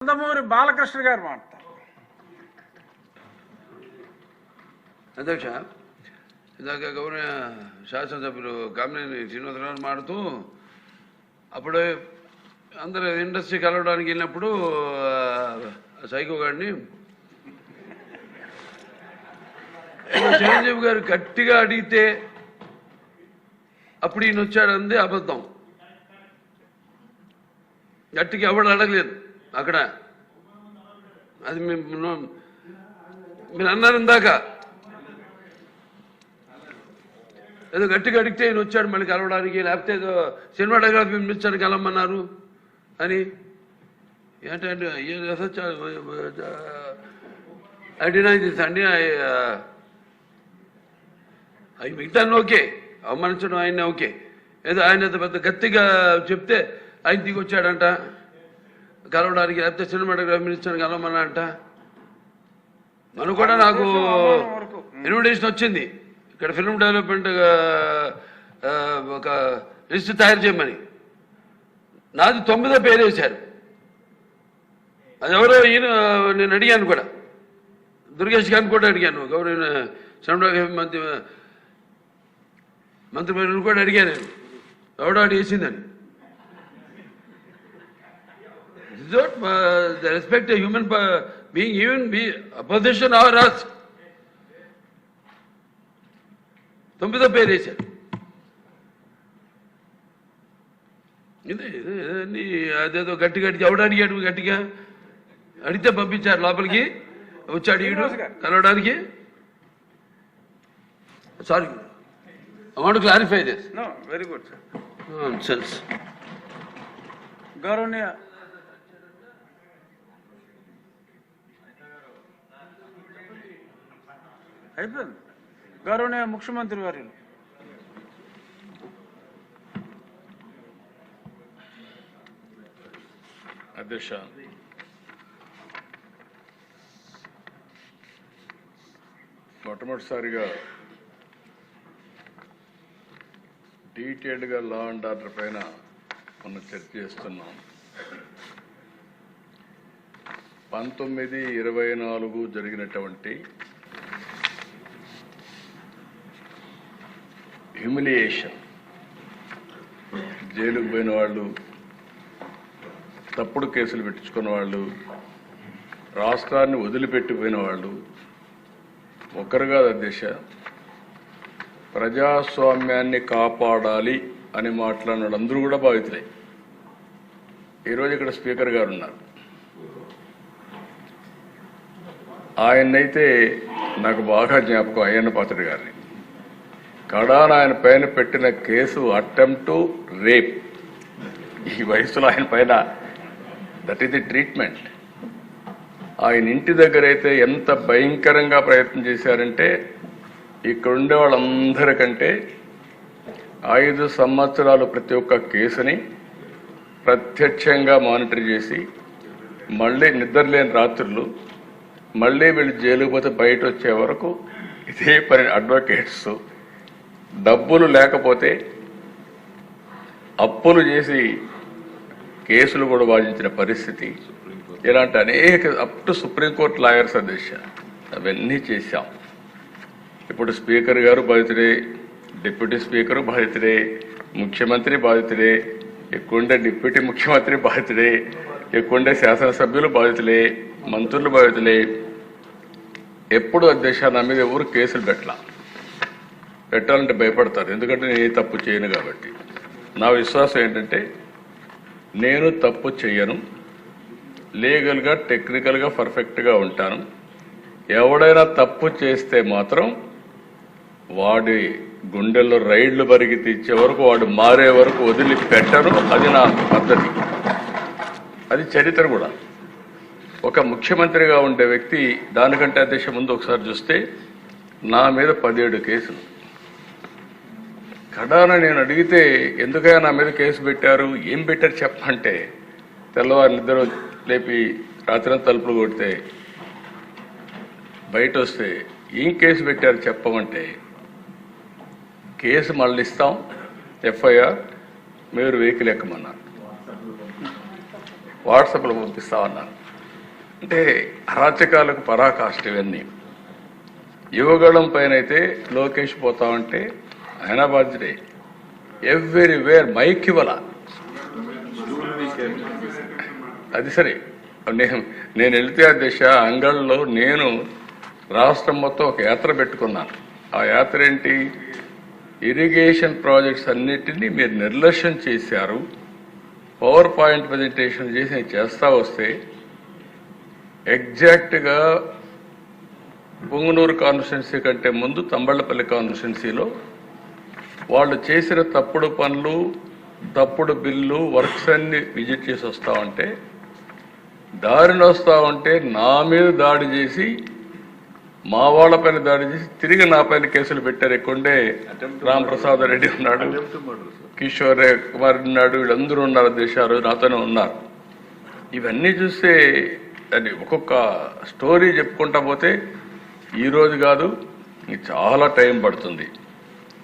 నందమూరి బాలకృష్ణ గారు మాట్లాడతారు. అధ్యక్ష, ఇందాక గౌరవ శాసనసభ్యులు కామినేని శ్రీనివాసరావు మాడుతూ అప్పుడు అందరూ ఇండస్ట్రీ కలవడానికి వెళ్ళినప్పుడు సైకో గారిని చిరంజీవి గారు గట్టిగా అడిగితే అప్పుడు ఈయన వచ్చాడంది అబద్ధం. గట్టిగా ఎవడు అడగలేదు అక్కడ. అది మీరు అన్నారు ఇందాక, ఏదో గట్టిగా అడిగితే ఈయన వచ్చాడు మళ్ళీ కలవడానికి, లేకపోతే ఏదో సినిమాటోగ్రఫీ మినిస్టర్ని కలవమన్నారు అని. ఏంటంటే ఐ డినై దిస్ అండి. అవి మిగతా ఓకే, అవమానించడం ఆయన ఓకే. ఏదో ఆయన పెద్ద గట్టిగా చెప్తే ఆయన దిగి వచ్చాడంట కలవడానికి, లేకపోతే సినిమాటోగ్రఫీ మినిస్టర్ని కలవమన్నా అంట. మనం కూడా నాకు ఇన్విటేషన్ వచ్చింది ఇక్కడ ఫిల్మ్ డెవలప్మెంట్ ఒక లిస్ట్ తయారు చేయమని. నాది 9వ పేరు వేశారు. అది ఎవరో ఈయన నేను అడిగాను కూడా, దుర్గేష్ గారిని కూడా అడిగాను, గౌరవ సినిమాటోగ్రఫీ మంత్రి కూడా అడిగాను నేను, ఎవడో అడిగేసిందని. The respect a human being, even be opposition or us. 9వ పేరు వేశారు. ఇదే అదేదో గట్టిగా ఎవడు అడిగాడు, గట్టిగా అడిగితే పంపించారు లోపలికి, వచ్చాడు ఈడు కలవడానికి. Sorry, I want to clarify this. No, very good, sir. Nonsense. గౌరవనీయ అయిపోయింది. గౌరవనీయ ముఖ్యమంత్రి వర్యులు అధ్యక్ష, మొట్టమొదటిసారిగా డీటెయిల్డ్గా లా అండ్ ఆర్డర్ పైన మనం చర్చ చేస్తున్నాం. 19/24 జరిగినటువంటి హ్యూమిలియేషన్, జైలుకు పోయిన వాళ్ళు, తప్పుడు కేసులు పెట్టించుకున్న వాళ్ళు, రాష్ట్రాన్ని వదిలిపెట్టిపోయిన వాళ్ళు ఒక్కరు కాదు అధ్యక్ష. ప్రజాస్వామ్యాన్ని కాపాడాలి అని మాట్లాడిన వాళ్ళందరూ కూడా బాధితులే. ఈరోజు ఇక్కడ స్పీకర్ గారు ఉన్నారు. ఆయన్నైతే నాకు బాగా జ్ఞాపకం, అయ్యన్న పాత్రుడు గారిని. కడాన ఆయన పైన పెట్టిన కేసు అటెంప్ట్ టు రేప్. ఈ వయసులో ఆయన పైన దట్ ఈస్ ది ట్రీట్మెంట్. ఆయన ఇంటి దగ్గర అయితే ఎంత భయంకరంగా ప్రయత్నం చేశారంటే, ఇక్కడ ఉండే వాళ్ళందరికంటే 5 సంవత్సరాలు ప్రతి ఒక్క కేసుని ప్రత్యక్షంగా మానిటర్ చేసి, మళ్ళీ నిద్రలేని రాత్రులు, మళ్ళీ వీళ్ళు జైలుకు పోతే బయట వచ్చే వరకు ఇదే పని. అడ్వకేట్స్ డబ్బులు లేకపోతే అప్పులు చేసి కేసులు కూడా వాదించిన పరిస్థితి. ఇలాంటి అనేక అప్ టు సుప్రీంకోర్టు లాయర్స్ అధ్యక్ష అవన్నీ చేశాం. ఇప్పుడు స్పీకర్ గారు బాధితుడే, డిప్యూటీ స్పీకరు బాధితుడే, ముఖ్యమంత్రి బాధితుడే, ఎక్కువండే డిప్యూటీ ముఖ్యమంత్రి బాధితుడే, ఎక్కువండే శాసనసభ్యులు బాధితులే, మంత్రులు బాధితులే. ఎప్పుడు అధ్యక్ష నా మీద ఎవరు కేసులు పెట్టాలంటే భయపడతారు, ఎందుకంటే నేను ఏ తప్పు చేయను కాబట్టి. నా విశ్వాసం ఏంటంటే, నేను తప్పు చేయను, లీగల్గా టెక్నికల్గా పర్ఫెక్ట్గా ఉంటాను. ఎవడైనా తప్పు చేస్తే మాత్రం వాడి గుండెల్లో రైళ్లు బరిగి తీర్చే వరకు, వాడు మారే వరకు వదిలిపెట్టను. అది నా పద్ధతి, అది చరిత్ర కూడా. ఒక ముఖ్యమంత్రిగా ఉండే వ్యక్తి దానికంటే అధ్యక్ష ముందు ఒకసారి చూస్తే నా మీద 17 కేసులు. కడాన నేను అడిగితే ఎందుకైనా నా మీద కేసు పెట్టారు, ఏం పెట్టారు చెప్పంటే, తెల్లవారు నిద్ర లేపి రాత్రి తలుపులు కొడితే బయట వస్తే ఏం కేసు పెట్టారు చెప్పమంటే, కేసు మళ్ళీ ఇస్తాం, ఎఫ్ఐఆర్, మీరు వెహికల్ ఎక్కమన్నారు, వాట్సాప్లో పంపిస్తామన్నారు. అంటే అరాచకాలకు పరాకాష్ట ఇవన్నీ. యువగళం పైన అయితే లోకేష్ పోతా ఉంటే ఆయన బాధ్యతే. ఎవ్రీవేర్ మైక్ ఇవ్వాల. అది సరే, నేను వెళితే ఆ దిశ అంగళ్ళలో నేను రాష్ట్రం మొత్తం ఒక యాత్ర పెట్టుకున్నాను. ఆ యాత్ర ఏంటి? ఇరిగేషన్ ప్రాజెక్ట్స్ అన్నిటినీ మీరు నిర్లక్ష్యం చేశారు. పవర్ పాయింట్ ప్రజెంటేషన్ చేసి నేను చేస్తా వస్తే ఎగ్జాక్ట్గా పొంగునూరు కాన్స్టిట్యున్సీ కంటే ముందు తంబళ్లపల్లి కాన్స్టిట్యున్సీలో వాళ్ళు చేసిన తప్పుడు పనులు, తప్పుడు బిల్లు, వర్క్స్ అన్ని విజిట్ చేసి వస్తా ఉంటే, దారిని వస్తా ఉంటే నా మీద దాడి చేసి, మా వాళ్ళ పైన దాడి చేసి తిరిగి నా పైన కేసులు పెట్టారు. ఎక్కువండే రామప్రసాద్ రెడ్డి ఉన్నాడు, కిషోర్ కుమార్ ఉన్నాడు, వీళ్ళందరూ ఉన్నారు, దేశాలు నాతోనే ఉన్నారు. ఇవన్నీ చూస్తే అది ఒక్కొక్క స్టోరీ చెప్పుకుంటా పోతే ఈరోజు కాదు, చాలా టైం పడుతుంది.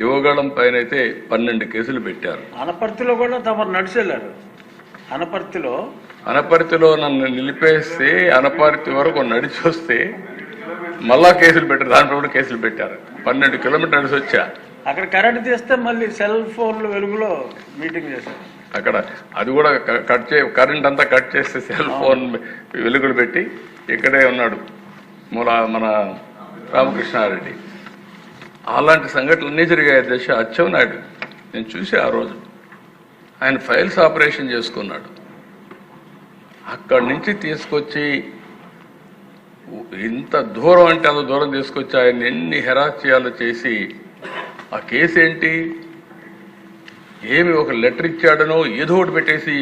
యువగళం పైన అయితే 12 కేసులు పెట్టారు. అనపర్తిలో కూడా తమరు నడిచెళ్ళారు. అనపర్తిలో నన్ను నిలిపేస్తే అనపర్తి వరకు నడిచి వస్తే మళ్ళా కేసులు పెట్టారు. దాంట్లో కూడా కేసులు పెట్టారు. 12 కిలోమీటర్లు నడిచి వచ్చా. అక్కడ కరెంట్ తీస్తే మళ్ళీ సెల్ ఫోన్లు వెలుగులో మీటింగ్ చేశారు. అక్కడ అది కూడా కరెంట్ అంతా కట్ చేస్తే సెల్ ఫోన్ వెలుగులు పెట్టి ఇక్కడే ఉన్నాడు మన రామకృష్ణారెడ్డి. అలాంటి సంఘటనలన్నీ జరిగాయి. దశ అచ్చెన్నాయుడు నేను చూసి ఆ రోజు ఆయన ఫైల్స్ ఆపరేషన్ చేసుకున్నాడు. అక్కడి నుంచి తీసుకొచ్చి ఇంత దూరం అంటే అంత దూరం తీసుకొచ్చి ఆయన ఎన్ని హెరాస్ చేయాలో చేసి, ఆ కేసు ఏంటి, ఏమి ఒక లెటర్ ఇచ్చాడనో ఏదో ఒకటి పెట్టేసి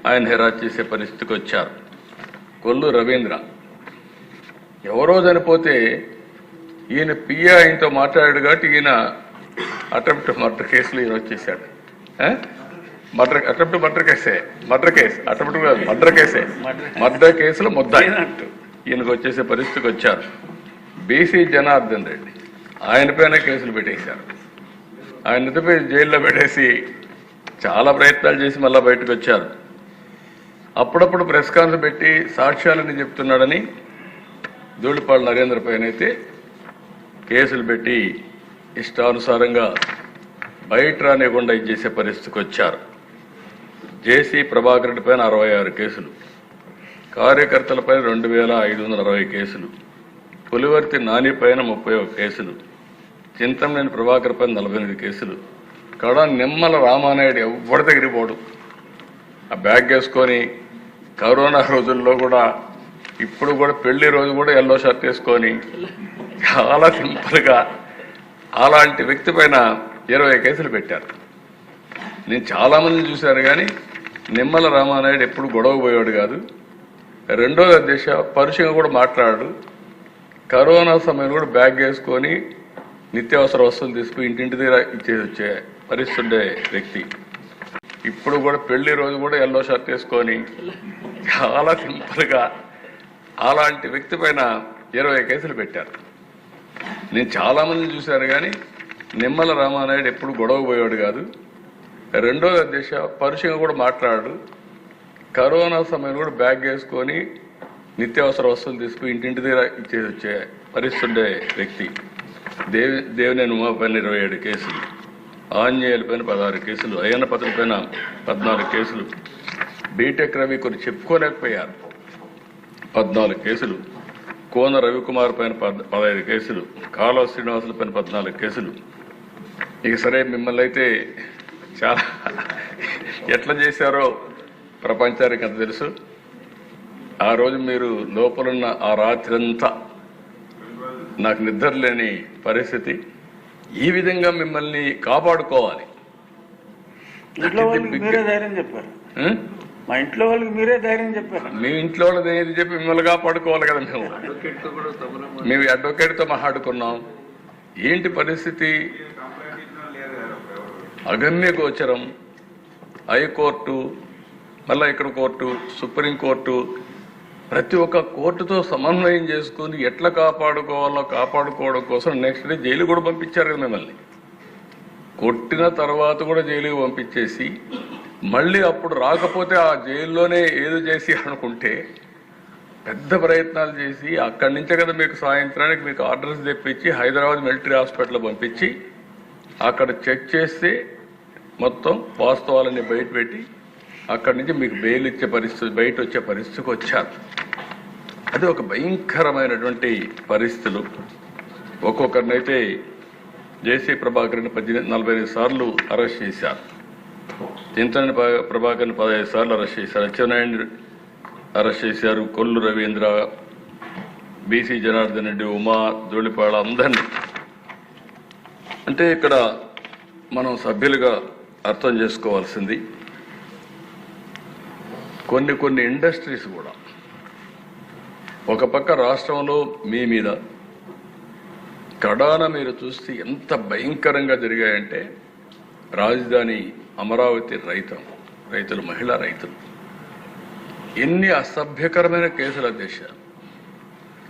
ఆయన హెరాస్ చేసే పరిస్థితికి వచ్చారు. కొల్లు రవీంద్ర ఎవరో చనిపోతే ఈయన పిఏ ఆయనతో మాట్లాడాడు కాబట్టి ఈయన అటెంప్ట్ మర్డర్ కేసులో ఈయన వచ్చేసాడు. మర్డర్ కేసులో ముద్దాయి ఈయనకు వచ్చేసే పరిస్థితికి వచ్చారు. బీసీ జనార్దన్ రెడ్డి ఆయన పైన కేసులు పెట్టేశారు. ఆయన జైల్లో పెట్టేసి చాలా ప్రయత్నాలు చేసి మళ్ళా బయటకు వచ్చారు. అప్పుడప్పుడు ప్రెస్ కాన్ఫరెన్స్ పెట్టి సాక్ష్యాలని చెప్తున్నాడని ధూళిపాడు నరేంద్ర పైన అయితే కేసులు పెట్టి ఇష్టానుసారంగా బయట రానివ్వకుండా ఇచ్చేసే పరిస్థితికి వచ్చారు. జేసీ ప్రభాకర్ రెడ్డి పైన 66 కేసులు, కార్యకర్తలపై 2560 కేసులు, పులివర్తి నాని పైన 31 కేసులు, చింతమనేని ప్రభాకర్ పైన 48 కేసులు. కడ నిమ్మల రామానాయుడు ఎవరి దగ్గరికి పోడు, ఆ బ్యాగ్ వేసుకొని కరోనా రోజుల్లో కూడా, ఇప్పుడు కూడా పెళ్లి రోజు కూడా ఎల్లో షర్ట్ వేసుకొని చాలా సింపుల్గా అలాంటి వ్యక్తి పైన 20 కేసులు పెట్టారు. నేను చాలామందిని చూశాను కానీ నిమ్మల రామానాయుడు ఎప్పుడు గొడవ పోయాడు కాదు. రెండోది అధ్యక్ష పరుషంగా కూడా మాట్లాడాడు. కరోనా సమయంలో కూడా బ్యాగ్ వేసుకొని నిత్యావసర వస్తువులు తీసుకుని ఇంటింటి దగ్గర ఇచ్చేసి వచ్చే పరిస్థితి ఉండే వ్యక్తి. ఇప్పుడు కూడా పెళ్లి రోజు కూడా ఎల్లో షర్ట్ వేసుకొని చాలా సింపుల్గా అలాంటి వ్యక్తి పైన 20 కేసులు పెట్టారు. నేను చాలామందిని చూశాను కానీ నిమ్మల రామానాయుడు ఎప్పుడు గొడవ పోయాడు కాదు. రెండోది అధ్యక్ష పరుషంగా కూడా మాట్లాడాడు. కరోనా సమయంలో కూడా బ్యాగ్ వేసుకొని నిత్యావసర వస్తువులు తీసుకుని ఇంటింటి దగ్గర ఇచ్చేసి వచ్చే పరిస్థితి ఉండే వ్యక్తి. దేవినేని ఉమా పైన 27 కేసులు, ఆంజనేయుల పైన 16 కేసులు, అయ్యన్న పత్రుల పైన 14 కేసులు, బీటెక్ రవి కొన్ని చెప్పుకోలేకపోయారు 14 కేసులు, కోన రవికుమార్ పైన 15 కేసులు, కాలువ శ్రీనివాసుల పైన 14 కేసులు. ఇక సరే మిమ్మల్ని అయితే చాలా ఎట్లా చేశారో ప్రపంచానికి అంత తెలుసు. ఆ రోజు మీరు లోపలున్న ఆ రాత్రి అంతా నాకు నిద్ర లేని పరిస్థితి. ఈ విధంగా మిమ్మల్ని కాపాడుకోవాలి. ఇంట్లో వాళ్ళకి మీరే ధైర్యం చెప్పారు. మా ఇంట్లో వాళ్ళకి మీరే ధైర్యం చెప్పారు. మీ ఇంట్లో వాళ్ళది ఏది చెప్పి మిమ్మల్ని కాపాడుకోవాలి కదా. మేము అడ్వకేట్తో మాట్లాడుకున్నాం. ఏంటి పరిస్థితి? అగమ్య గోచరం. హైకోర్టు, మళ్ళీ ఇక్కడ కోర్టు, సుప్రీంకోర్టు, ప్రతి ఒక్క కోర్టుతో సమన్వయం చేసుకుని ఎట్లా కాపాడుకోవాలో కాపాడుకోవడం కోసం నెక్స్ట్ డే జైలు కూడా పంపించారు కదా మిమ్మల్ని. కొట్టిన తర్వాత కూడా జైలుకి పంపించేసి మళ్ళీ అప్పుడు రాకపోతే ఆ జైల్లోనే ఏదో చేసి అనుకుంటే పెద్ద ప్రయత్నాలు చేసి అక్కడి నుంచే కదా మీకు సాయంత్రానికి మీకు ఆర్డర్స్ తెప్పించి హైదరాబాద్ మిలిటరీ హాస్పిటల్ పంపించి అక్కడ చెక్ చేస్తే మొత్తం వాస్తవాలన్నీ బయట పెట్టి అక్కడి నుంచి మీకు బెయిల్ ఇచ్చే పరిస్థితి, బయట వచ్చే పరిస్థితికి వచ్చారు. అది ఒక భయంకరమైనటువంటి పరిస్థితులు. ఒక్కొక్కరినైతే జేసీ ప్రభాకర్ని 45 సార్లు అరెస్ట్ చేశారు, చింతన ప్రభాకర్ని 15 సార్లు అరెస్ట్ చేశారు, అచ్చెన్నాయుడిని అరెస్ట్ చేశారు, కొల్లు రవీంద్ర, బీసీ జనార్దన్ రెడ్డి, ఉమా, ధూళిపాళ అందరినీ. అంటే ఇక్కడ మనం సభ్యులుగా అర్థం చేసుకోవాల్సింది కొన్ని ఇండస్ట్రీస్ కూడా ఒక పక్క రాష్ట్రంలో మీ మీద కడాన మీరు చూస్తే ఎంత భయంకరంగా జరిగాయంటే రాజధాని అమరావతి రైతులు మహిళా రైతులు ఎన్ని అసభ్యకరమైన కేసుల దేశ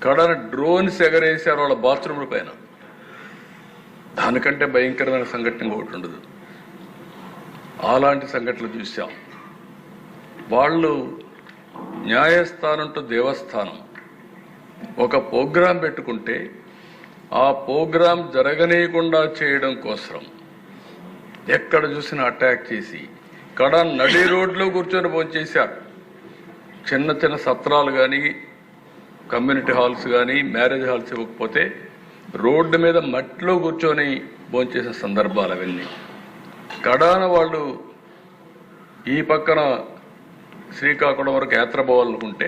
కడాన డ్రోన్స్ ఎగరేశారు వాళ్ళ బాత్రూముల పైన. దానికంటే భయంకరమైన సంఘటన ఒకటి ఉండదు. అలాంటి సంఘటనలు చూసాం. వాళ్ళు న్యాయస్థానం టు దేవస్థానం ఒక ప్రోగ్రాం పెట్టుకుంటే ఆ ప్రోగ్రాం జరగనీయకుండా చేయడం కోసం ఎక్కడ చూసినా అటాక్ చేసి నడి రోడ్లో కూర్చొని భోంచేశారు. చిన్న చిన్న సత్రాలు కానీ కమ్యూనిటీ హాల్స్ కానీ మ్యారేజ్ హాల్స్ ఇవ్వకపోతే రోడ్డు మీద మట్టిలో కూర్చొని భోంచేసిన సందర్భాలు అవన్నీ. కడాన వాళ్ళు ఈ పక్కన శ్రీకాకుళం వరకు యాత్ర పోవాలనుకుంటే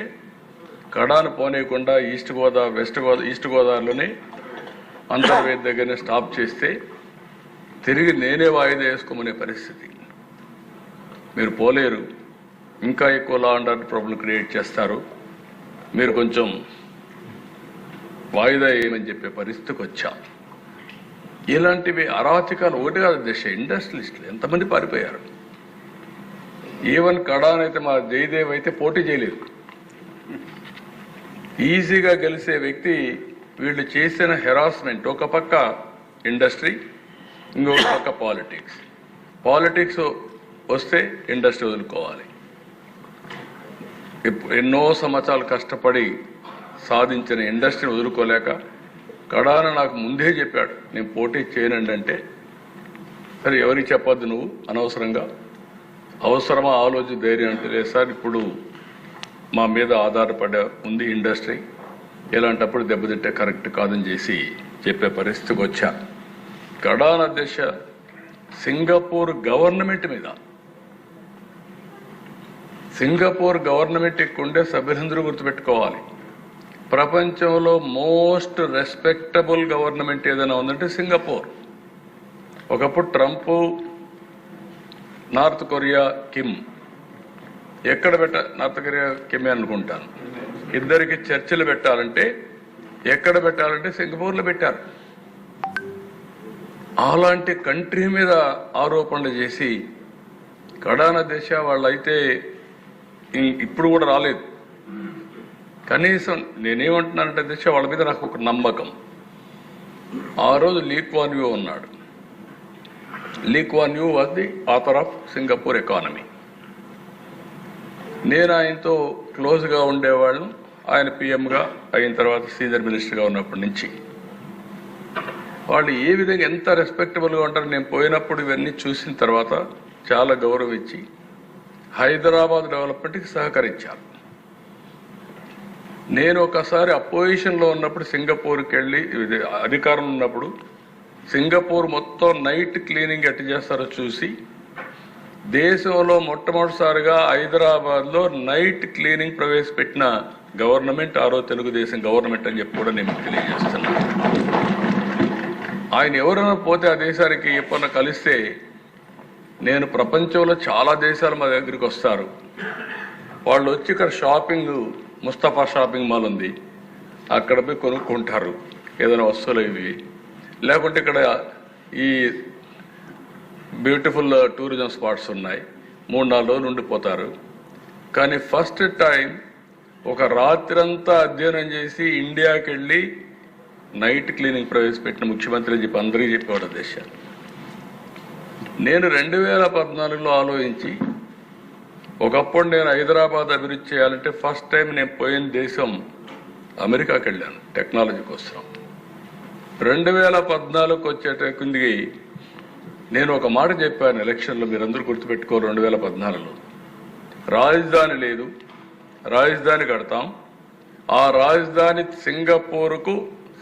కడాన పోనీయకుండా ఈస్ట్ గోదావరిలోనే అంతర్వేది దగ్గరనే స్టాప్ చేస్తే తిరిగి నేనే వాయిదా వేసుకోమనే పరిస్థితి. మీరు పోలేరు, ఇంకా ఎక్కువ law and order problem create చేస్తారు, మీరు కొంచెం వాయిదా వేయమని చెప్పే పరిస్థితికి వచ్చాం. ఇలాంటివి అరాచకాలు ఒకటి కాదు దేశ ఇండస్ట్రియలిస్టులు ఎంతమంది పారిపోయారు. ఈవెన్ కడానైతే మా జయదేవ్ అయితే పోటీ చేయలేదు. ఈజీగా గెలిచే వ్యక్తి వీళ్ళు చేసిన హెరాస్మెంట్. ఒక పక్క ఇండస్ట్రీ, ఇంకొక పక్క పాలిటిక్స్ వస్తే ఇండస్ట్రీ వదులుకోవాలి. ఎన్నో సంవత్సరాలు కష్టపడి సాధించిన ఇండస్ట్రీని వదులుకోలేక కడాన నాకు ముందే చెప్పాడు నేను పోటీ చేయనండి అంటే, సరే ఎవరికి చెప్పొద్దు నువ్వు అనవసరంగా, అవసరమా ఆలోచన ధైర్యం అంటే, లేదు సార్ ఇప్పుడు మా మీద ఆధారపడే ఉంది ఇండస్ట్రీ, ఇలాంటప్పుడు దెబ్బతింటే కరెక్ట్ కాదని చేసి చెప్పే పరిస్థితికి వచ్చా. కడాన దేశ సింగపూర్ గవర్నమెంట్ మీద, సింగపూర్ గవర్నమెంట్ ఉండే సభ్యులందరూ గుర్తుపెట్టుకోవాలి, ప్రపంచంలో మోస్ట్ రెస్పెక్టబుల్ గవర్నమెంట్ ఏదైనా ఉందంటే సింగపూర్. ఒకప్పుడు ట్రంప్, నార్త్ కొరియా కిమ్, ఎక్కడ నార్త్ కొరియా కిమ్ అనుకుంటాను, ఇద్దరికి చర్చలు పెట్టాలంటే ఎక్కడ పెట్టాలంటే సింగపూర్లో పెట్టారు. అలాంటి కంట్రీ మీద ఆరోపణలు చేసి కడాన దేశ వాళ్ళైతే ఇప్పుడు కూడా రాలేదు. కనీసం నేనేమంటున్నానంటే దేశ వాళ్ళ మీద నాకు ఒక నమ్మకం. ఆ రోజు లీ క్వాన్ యూ ఉన్నాడు. Lee Kuan Yew was the author of Singapore economy. నేను ఆయనతో క్లోజ్గా ఉండేవాళ్ళం. ఆయన పిఎంగా అయిన తర్వాత సీనియర్ మినిస్టర్గా ఉన్నప్పటి నుంచి వాళ్ళు ఏ విధంగా ఎంత రెస్పెక్టబుల్గా ఉంటారు. నేను పోయినప్పుడు ఇవన్నీ చూసిన తర్వాత చాలా గౌరవం ఇచ్చి హైదరాబాద్ డెవలప్మెంట్కి సహకరించారు. నేను ఒకసారి అపోజిషన్లో ఉన్నప్పుడు సింగపూర్కి వెళ్ళి, అధికారంలో ఉన్నప్పుడు సింగపూర్ మొత్తం నైట్ క్లీనింగ్ ఎట్లా చేస్తారో చూసి దేశంలో మొట్టమొదటిసారిగా హైదరాబాద్లో నైట్ క్లీనింగ్ ప్రవేశపెట్టిన గవర్నమెంట్ ఆ రోజు తెలుగుదేశం గవర్నమెంట్ అని చెప్పి కూడా నేను తెలియజేస్తున్నాను. ఆయన ఎవరైనా పోతే ఆ దేశానికి ఎప్పుడన్నా కలిస్తే, నేను ప్రపంచంలో చాలా దేశాలు మా దగ్గరికి వస్తారు, వాళ్ళు వచ్చి ఇక్కడ షాపింగ్, ముస్తఫా షాపింగ్ మాల్ ఉంది, అక్కడ పోయి కొనుక్కుంటారు ఏదైనా వస్తువులు ఇవి, లేకుంటే ఇక్కడ ఈ బ్యూటిఫుల్ టూరిజం స్పాట్స్ ఉన్నాయి, 3-4 రోజులు ఉండిపోతారు. కానీ ఫస్ట్ టైం ఒక రాత్రంతా అధ్యయనం చేసి ఇండియాకి వెళ్ళి నైట్ క్లీనింగ్ ప్రవేశపెట్టిన ముఖ్యమంత్రి అని చెప్పి అందరికీ చెప్పేవాడు దేశాలు. నేను 2014లో ఆలోచించి ఒకప్పుడు నేను హైదరాబాద్ అభివృద్ధి చేయాలంటే ఫస్ట్ టైం నేను పోయిన దేశం అమెరికాకి వెళ్ళాను టెక్నాలజీ కోసం. 2014 వచ్చేటకుందికి నేను ఒక మాట చెప్పాను ఎలక్షన్లో, మీరందరూ గుర్తుపెట్టుకోరు. 2014లో రాజధాని లేదు, రాజధాని కడతాం, ఆ రాజధాని సింగపూర్కు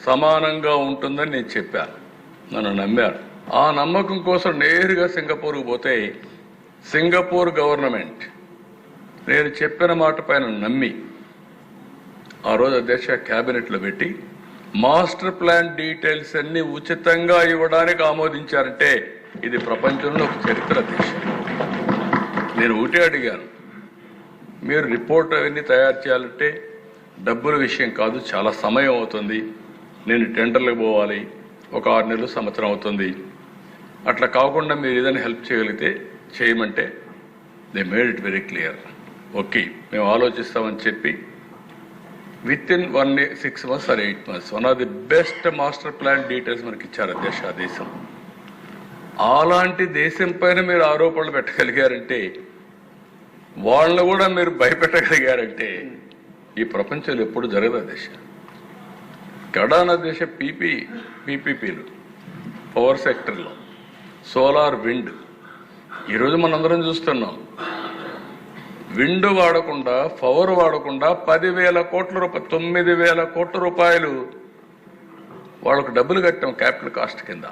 సమానంగా ఉంటుందని నేను చెప్పాను. నన్ను నమ్మారు. ఆ నమ్మకం కోసం నేరుగా సింగపూర్కు పోతే సింగపూర్ గవర్నమెంట్ నేను చెప్పిన మాట పైన నమ్మి ఆ రోజు అధ్యక్ష క్యాబినెట్లో పెట్టి మాస్టర్ ప్లాన్ డీటెయిల్స్ అన్ని ఉచితంగా ఇవ్వడానికి ఆమోదించారంటే ఇది ప్రపంచంలో ఒక చరిత్ర అధ్యక్ష. నేను ఒకటే అడిగాను, మీరు రిపోర్ట్ అవన్నీ తయారు చేయాలంటే డబ్బుల విషయం కాదు, చాలా సమయం అవుతుంది, నేను టెండర్లకు పోవాలి, ఒక 6 నెలలు సంవత్సరం అవుతుంది, అట్లా కాకుండా మీరు ఏదైనా హెల్ప్ చేయగలిగితే చేయమంటే they made it very clear. Okay మేము ఆలోచిస్తామని చెప్పి with in 6 months or 8 months one of the best master plan details మనకి ఇచ్చారు అధ్యక్ష ఆ దేశం. అలాంటి దేశం పైన మీరు ఆరోపణలు పెట్టగలిగారంటే, వాళ్ళని కూడా మీరు భయపెట్టగలిగారంటే ఈ ప్రపంచంలో ఎప్పుడు జరగదు అధ్యక్ష. కడాన దేశ పీపీపీలు పవర్ సెక్టర్లో సోలార్, విండ్, ఈరోజు మనందరం చూస్తున్నాం. విండ్ వాడకుండా, పవర్ వాడకుండా 10,000 కోట్ల రూపాయలు, 9,000 కోట్ల రూపాయలు వాళ్ళకు డబ్బులు కట్టాం క్యాపిటల్ కాస్ట్ కింద.